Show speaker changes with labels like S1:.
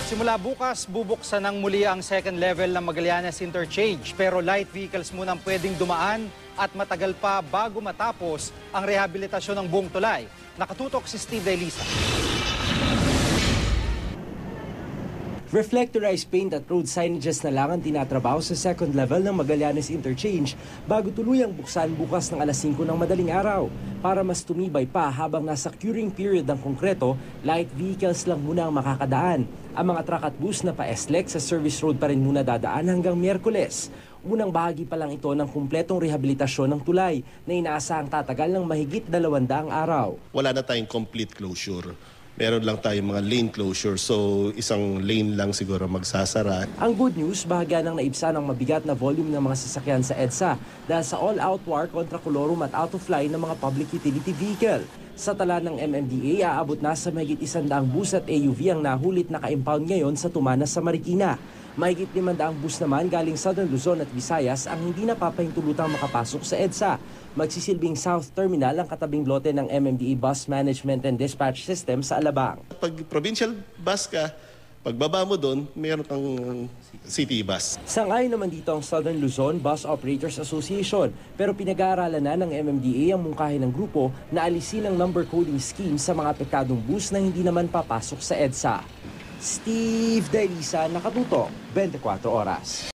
S1: Simula bukas, bubuksan ng muli ang second level ng Magallanes Interchange. Pero light vehicles muna ang pwedeng dumaan at matagal pa bago matapos ang rehabilitasyon ng buong tulay. Nakatutok si Steve Dailisa.
S2: Reflectorized paint at road signages na lang ang tinatrabaho sa second level ng Magallanes Interchange bago tuluyang buksan bukas ng alas 5 ng madaling araw. Para mas tumibay pa habang nasa curing period ng konkreto, light vehicles lang muna ang makakadaan. Ang mga truck at bus na pa-SLEX sa service road pa rin muna dadaan hanggang Miyerkules. Unang bahagi pa lang ito ng kumpletong rehabilitasyon ng tulay na inaasahang tatagal ng mahigit 200 araw.
S3: Wala na tayong complete closure. Meron lang tayong mga lane closure, so isang lane lang siguro magsasara.
S2: Ang good news, bahagya nang naibsan ang mabigat na volume ng mga sasakyan sa EDSA dahil sa all-out war kontra kolorum at out-of-line ng mga public utility vehicle. Sa tala ng MMDA, aabot na sa mahigit 100 bus at AUV ang nahulit na ka-impound ngayon sa Tumanas sa Marikina. Mahigit 500 bus naman galing Southern Luzon at Visayas ang hindi napapahintulutang makapasok sa EDSA. Magsisilbing South Terminal ang katabing lote ng MMDA Bus Management and Dispatch System sa Alabang.
S3: Pag provincial bus ka, pagbaba mo doon, meron kang city bus.
S2: Sang-ayon naman dito ang Southern Luzon Bus Operators Association, pero pinag-aaralan na ng MMDA ang mungkahi ng grupo na alisin ang number coding scheme sa mga apektadong bus na hindi naman papasok sa EDSA. Steve Dailisa, Nakatutok, 24 Oras.